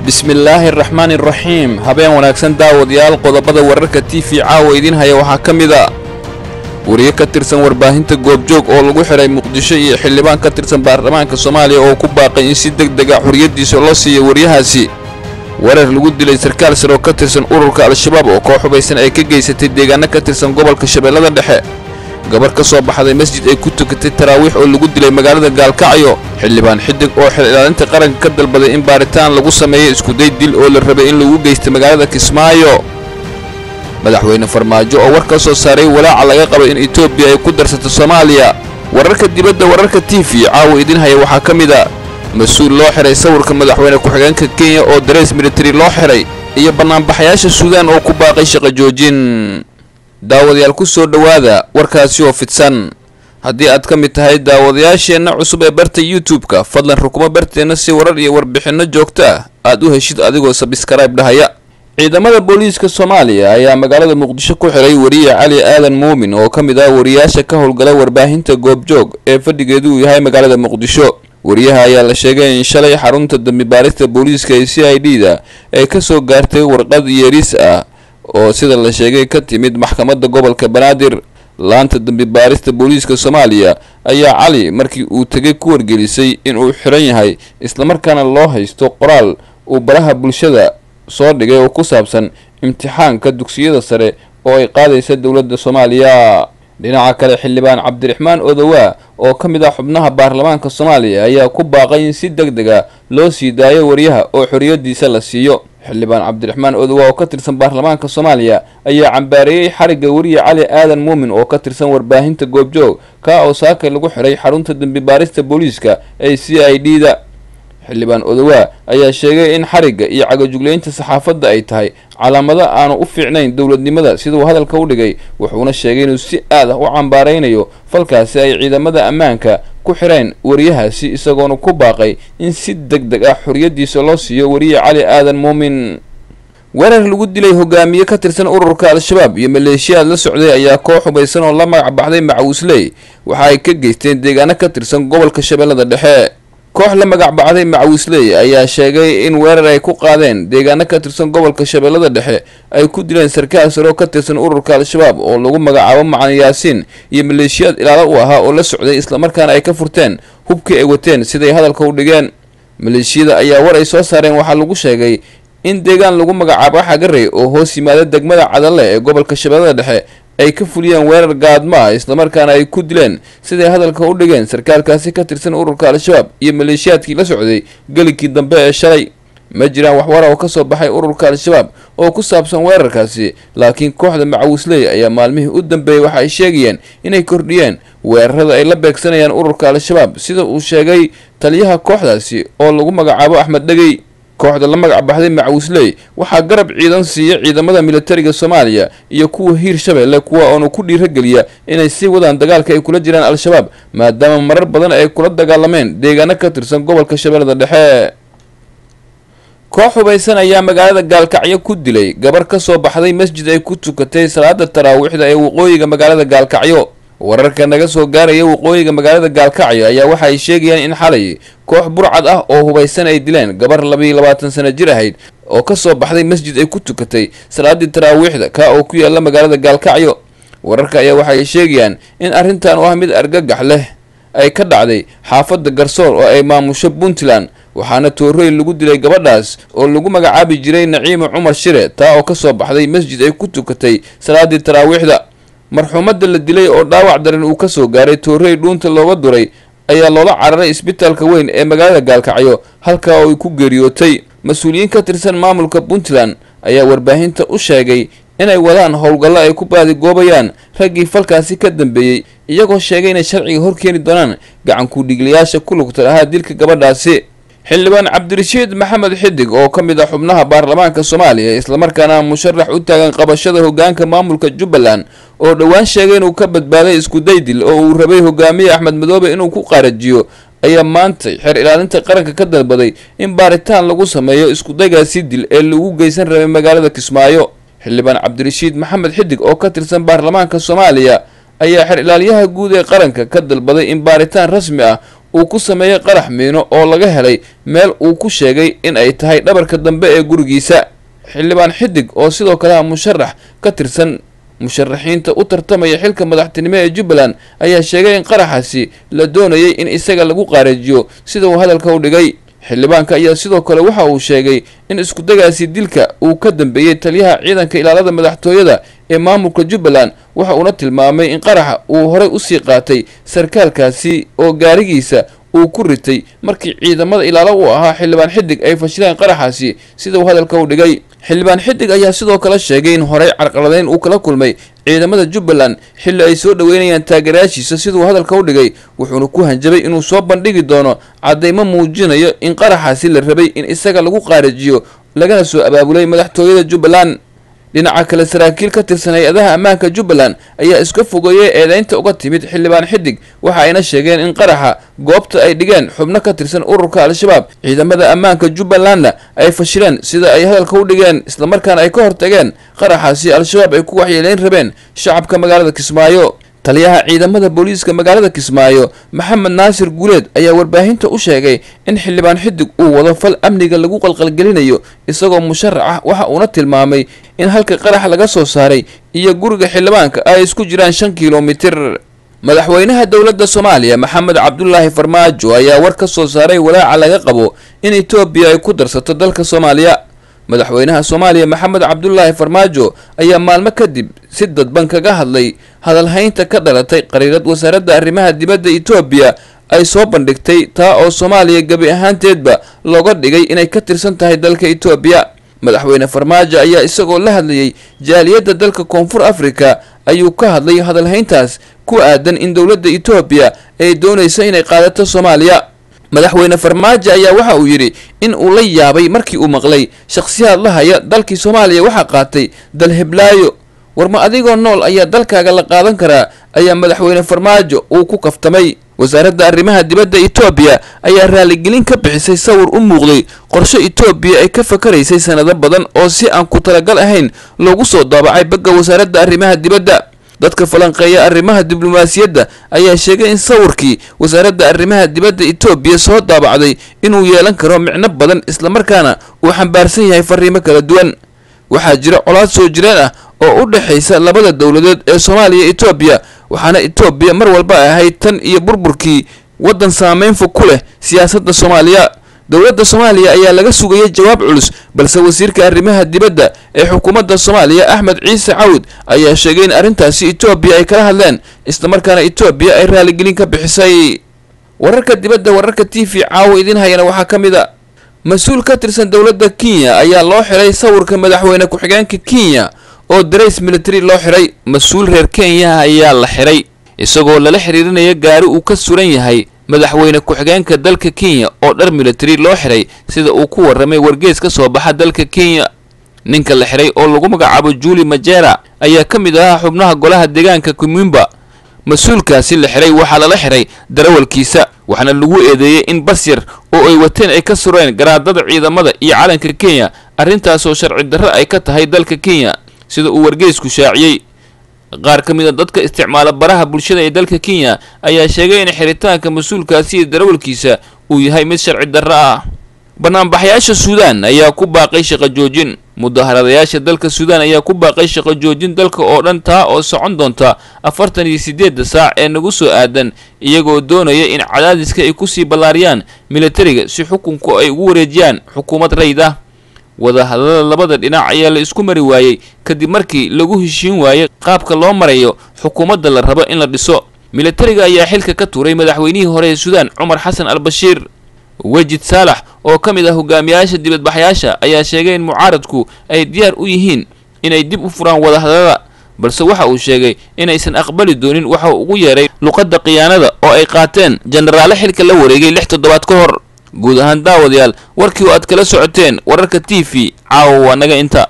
bismillaahi raxmaani raxiim habeen wanaagsan daawadayaal qodobada wararka TV caawa idin haya waxaa ka mid ah wariye ka tirsan warbaahinta goobjoog oo lagu xiray Muqdisho iyo xildhibaan ka tirsan baarlamaanka Soomaaliya oo ku baaqay in si degdeg ah xuriyadiisa loo siiyo wariyahaasi warar lagu dilay sarkaal sare oo ka tirsan ururka Al-Shabaab oo koox hubaysan ay ka geysatay deegaano ka tirsan gobolka Shabeellada Dhexe gabar ka soo baxday masjid ay ku tukatay taraawiix oo lagu dilay magaalada Gaalkacyo xildhibaan xidig oo xil ilaalinta qaranka ka dalbaday in baaritaan lagu sameeyo isku day dil oo la rabay in lagu geysto magaalada Kismaayo madaxweyne Farmaajo oo war ka soo saaray walaaca laga qabo in Itoobiya ay ku darsato Soomaaliya wararka dibadda wararka TV caawa idin haya waxaa ka mid ah mas'uul loo xiray sawirka madaxweyne ku-xigeenka Kenya oo darees military loo xiray iyo banaanbaxayaasha Suudaan oo ku baaqay shaqo joojin daawadayaal ku soo dhawaada warkaasi oo fidsan haddii aad ka mid tahay daawadayaasheena cusub ee barta YouTube-ka fadlan rukuma barteena si warar iyo warbixino joogto ah aad u heshid adigoo subscribe dhahaya ciidamada booliiska Soomaaliya ayaa magaalada Muqdisho ku xiray wariye Cali Aadan Muumin oo ka mid ah wariyaasha ka howlgala warbaahinta goobjoog ee fadhigeedu uu yahay magaalada Muqdisho wariyaha ayaa la sheegay in shalay xarunta dambi baarista booliiska ee CID-da ay ka soo gaartay warqad yeeris ah oo sida la sheegay ka timid maxkamadda gobolka Banaadir laanta dambi baarista booliiska Soomaaliya ayaa Cali markii uu tagay ku wargelisay in uu xiran yahay isla markaana loo haysto qoraal uu baraha bulshada soo dhigay oo ku saabsan imtixaanka dugsiyada sare oo ay qaadaysa dawladda Soomaaliya dhinaca kale xildhibaan Cabdiraxmaan Odawa oo ka mid ah xubnaha baarlamaanka Soomaaliya ayaa ku baaqay in si degdeg ah loo sii daayo wariyaha oo xoriyadiisa la siiyo xildhibaan Cabdiraxmaan Odawa oo ka tirsan baarlamaanka Soomaaliya ayaa cambaareeyay xariga wariye Cali Aadan Muumin oo ka tirsan warbaahinta goobjoog ka oo saakay lagu xiray xarunta dambi baarista booliiska ee CID-da xildhibaan Odawa ayaa sheegay in xariga iyo cagajugleynta saxaafadda ay tahay calaamado aanu u fiicnayn dawladnimada sidoo hadalka u dhigay wuxuuna sheegay inuu si aad ah u cambaareynayo falkaasi ay ciidamada ammaanka ku xireen wariyahaasi isagoona ku baaqay in si degdeg ah xoriyadiisa loo siiyo wariye Cali Aadan Muumin weerar lagu dilay hogaamiye ka tirsan ururka Al-Shabaab iyo maleeshiyaad la socday ayaa koox hubaysan oo la magac baxday Macawisley waxa ay ka geysteen deegaano ka tirsan gobolka Shabeellada Dhexe koox la magac baxday Macawisley ayaa sheegay in weerar ay ku qaadeen deegaano ka tirsan gobolka Shabeellada Dhexe ay ku dileen sarkaal sare oo ka tirsan ururka Al-Shabaab oo lagu magacaabo Macaan Yaasiin iyo maleeshiyaad ilaalo u ahaa oo la socday isla markaana ay ka furteen hubkii ay wateen siday hadalka u dhigeen maleeshiyada ayaa war ay soo saareen waxa lagu sheegay in deegaan lagu magacaabo Xagarey oo hoos yimaada degmada Cadalle ee gobolka Shabeellada Dhexe ay ka fuliyeen weerar gaadmo ah isla markaana ay ku dileen siday hadalka u dhigeen sarkaalkaasi ka tirsan ururka Al-Shabaab iyo maleeshiyaadkii la socday galikii dambe ee shalay ma jiraan wax war oo ka soo baxay ururka Al-Shabaab oo ku saabsan weerarkaasi laakiin kooxda Macawisley ayaa maalmihii u dambeeyay waxa ay sheegayeen inay kordhiyeen weerarada ay la beegsanayaan ururka Al-Shabaab sida uu sheegay taliyaha kooxdaasi oo lagu magacaabo Axmed Dhagey kooxda la magac baxday Macawisley waxa garab ciidan siiya ciidamada militariga Soomaaliya iyo kuwa Hiirshabeelle kuwa oo ku dhiirigeliya inay sii wadaan dagaalka ay kula jiraan Al-Shabaab maadaama marar badan ay kula dagaalameen deegaano ka tirsan gobolka Shabeellada Dhexe koox hubaysan ayaa magaalada Gaalkacyo ku dilay gabar ka soo baxday masjid ay ku tukatay salaada taraawiixda ee waqooyiga magaalada Gaalkacyo wararka naga soo gaaraya waqooyiga magaalada Gaalkacyo ayaa waxa ay sheegayaan in xalay koox burcad ah oo hubaysan ay dileen gabar 22 sano jir ahayd oo ka soo baxday masjid ay ku tukatay salaadii taraawiixda ka oo ku yaala magaalada Gaalkacyo wararka ayaa waxa ay sheegayaan in arrintan oo ah mid argagax leh ay ka dhacday xaafadda Garsoor oo ay maamusho Puntland waxaana toorey lagu dilay gabadhaas oo lagu magacaabi jiray Naciimo Cumar Shire taa oo ka soo baxday masjid ay ku tukatay salaadii taraawiixda marxuumadda la dilay oo dhaawac daran uu ka soo gaaray toorey dhuunta looga duray ayaa loola cararay isbitaalka weyn ee magaalada Gaalkacyo halka oo ay ku geeriyootay mas'uuliyiin ka tirsan maamulka Puntland ayaa warbaahinta u sheegay inay wadaan howlgallo ay ku baadigoobayaan raggii falkaasi ka dambeeyay iyagoo sheegay inay sharciga hor keeni doonaan gacan ku dhigliyaasha ku lugta lahaa dilka gabadhaasi xildhibaan Cabdirashiid Maxamed Xidig oo ka mid ah xubnaha baarlamaanka Soomaaliya isla markaana musharax u taagan qabashada hoggaanka maamulka Jubbaland oo dhawaan sheegay inuu ka badbaaday isku day dil oo uu rabay hogaamiye Axmed Madoobe inuu ku qarajiyo ayaa maanta xeer ilaalinta qaranka ka dalbaday in baaritaan lagu sameeyo isku daygaasi dil ee lagu geysan rabay magaalada Kismaayo xildhibaan Cabdirashiid Maxamed Xidig oo ka tirsan baarlamaanka Soomaaliya ayaa xeer ilaaliyaha guud ee qaranka ka dalbaday in baaritaan rasmi ah uu ku sameeyay qarax miino oo laga helay meel uu ku sheegay in ay tahay dhabarka dambe ee gurigiisa. xildhibaan xidig oo sidoo kale musharax ka tirsan musharaxiinta u tartamaya xilka madaxtinimo ee Jubbaland ayaa sheegay in qaraxaasi la doonayay in isaga lagu qaarajiyo sida uu hadalka u dhigay. xildhibaanka ayaa sidoo kale waxa uu sheegay in isku dagaasi dilka uu ka dambeeyay taliyaha ciidanka ilaalada madaxtooyada ee maamulka Jubbaland. waxa uu tilmaamay in qaraxa uu horey u sii qaatay sarkaalkaasi oo gaarigiisa uu ku ritay markii ciidamada ilaalo u ahaa xildhibaan xidig ay fashileen qaraxaasi sida uu hadalka u dhigay. xildhibaan xidig ayaa sidoo kale sheegay in horey carqaladeyn uu kala kulmay ciidamada Jubbaland xilli ay soo dhaweynayaan taageerayaashiisa sida uu hadalka u dhigay, wuxuuna ku hanjabay inuu soo bandhigi doono cadeymo muujinayo in qaraxaasi la rabay in isaga lagu qaarajiyo lagana soo abaabulay madaxtooyada Jubbaland. dhinaca kale saraakiil ka tirsan hay'adaha ammaanka Jubbaland ayaa iska fogeeyay eedaynta uga timid xildhibaan xidig, waxa ayna sheegeen in qaraxa goobta ay dhigeen xubno ka tirsan ururka Al-Shabaab ciidamada ammaanka Jubbalandna ay fashileen sida ay hadalka u dhigeen, isla markaana ay ka hortageen qaraxaasi Al-Shabaab ay ku waxyeeleyn rabeen shacabka magaalada Kismaayo. taliyaha ciidamada booliiska magaalada Kismaayo Maxamed Naasir Guuleed ayaa warbaahinta u sheegay in xildhibaan xidig uu wado fal amniga lagu qalqalgelinayo isagoo musharax ah. waxa uuna tilmaamay in halka qarax laga soo saaray iyo guriga xildhibaanka ay isku jiraan 5 kiiloomitir. madaxweynaha dowladda Soomaaliya Maxamed Cabdullaahi Farmaajo ayaa war ka soo saaray walaaca laga qabo in Itoobiya ay ku darsato dalka Soomaaliya. madaxweynaha Soomaaliya Maxamed Cabdullaahi Farmaajo ayaa maalmo kadib si dadban kaga hadlay hadalhaynta ka dhalatay qariirad wasaaradda arrimaha dibadda Itoobiya ay soo bandhigtay taa oo Soomaaliya gabi ahaanteedba looga dhigay inay ka tirsan tahay dalka Itoobiya. madaxweyne Farmaajo ayaa isagoo la hadlayay jaaliyadda dalka Koonfur Afrika ayuu ka hadlay hadalhayntaas ku aadan in dowladda Itoobiya ay doonayso inay qaadato Soomaaliya. madaxweyne Farmaajo ayaa waxa uu yiri in uu la yaabay markii uu maqlay shakhsiyaad la haya dalkii Soomaaliya waxa qaatay dal Hiblaayo. warma adigoo nool ayaa dalkaaga la qaadan karaa ayaa madaxweyne Farmaajo uu ku kaftamay. wasaaradda arrimaha dibadda Itoobiya ayaa raaligelin ka bixisay sawir u muuqday qorshe Itoobiya ay ka fakaraysay sanado badan oo si aan ku talagal ahayn loogu soo daabacay bagga wasaaradda arrimaha dibadda. dadka falanqeeya arrimaha diblomaasiyadda ayaa sheegay in sawirkii wasaaradda arrimaha dibadda Itoobiya soo daabacday inuu yeelan karo micno badan isla markaana uu xambaarsan yahay fariimo kala duwan. waxaa jira colaad soo jireen ah oo u dhaxaysa labada dowladeed ee Soomaaliya iyo Itoobiya, waxaana Itoobiya mar walba ahayd tan iyo burburkii wadan saameyn fog ku leh siyaasadda Soomaaliya. dowladda Soomaaliya ayaa laga sugayay jawaab culus, balse wasiirka arrimaha dibadda ee xukuumadda Soomaaliya Axmed Ciise Cawd ayaa sheegay in arrintaasi Itoobiya ay kala hadleen isla markaana Itoobiya ay raaligelin ka bixisay. wararka dibadda wararka TV caawa idin hayana waxaa ka mid ah mas'uul ka tirsan dowladda Kenya ayaa loo xiray sawirka madaxweyne ku-xigeenka Kenya oo dareys military loo xiray. mas'uul reer Kenya ayaa la xiray isagoo lala xiriirinaya gaari uu ka suran yahay madaxweyne ku-xigeenka dalka Kenya oo dhar military loo xiray sida uu ku waramay wargeys ka soo baxa dalka Kenya. ninka la xiray oo lagu magacaabo Julie Majera ayaa ka mid ah xubnaha golaha deegaanka Kumimba. mas'uulkaasi la xiray waxa la xiray darawalkiisa waxaana lagu eedeeyay in bas yar oo ay wateen ay ka sureen garaadada ciidamada iyo calanka Kenya, arrintaas oo sharci darro ay ka tahay dalka Kenya sida uu wargeysku shaaciyay. qaar ka mid ah dadka isticmaala baraha bulshada ee dalka Kenya ayaa sheegay in xiritaanka mas'uulkaasi iyo darawalkiisa uu yahay mid sharci darro ah. banaanbaxayaasha Suudaan ayaa ku baaqay shaqo joojin. mudaharadayaasha dalka Suudaan ayaa ku baaqay shaqo joojin dalka oo dhan taa oo socon doonta 48 saac ee nagu soo aadan, iyagoo doonaya in cadaadiska ay ku sii ballaariyaan militariga si xukunku ay ugu wareejiyaan xukuumad rayd ah. wadahadalada labada dhinac ayaa la isku mari waayay kadib markii lagu heshiin waayay qaabka loo marayo xukuumadda la rabo in la dhiso. militariga ayaa xilka ka tuuray madaxweynihii hore ee Suudaan Umar Xasan al-Bashiir. Wajid Saalax oo ka mid ah hogaamiyaasha dibadbaxayaasha ayaa sheegay in mucaaradku ay diyaar u yihiin inay dib u furaan wadahadalada, balse waxa uu sheegay inaysan aqbali doonin waxa uu ugu yeeray luqadda khiyaanada oo ay qaateen jeneraale xilka la wareegay 6 toddobaad ka hor. guud ahaan daawadayaal warkii oo aad kala socoteen wararka TV caawa waa naga inta.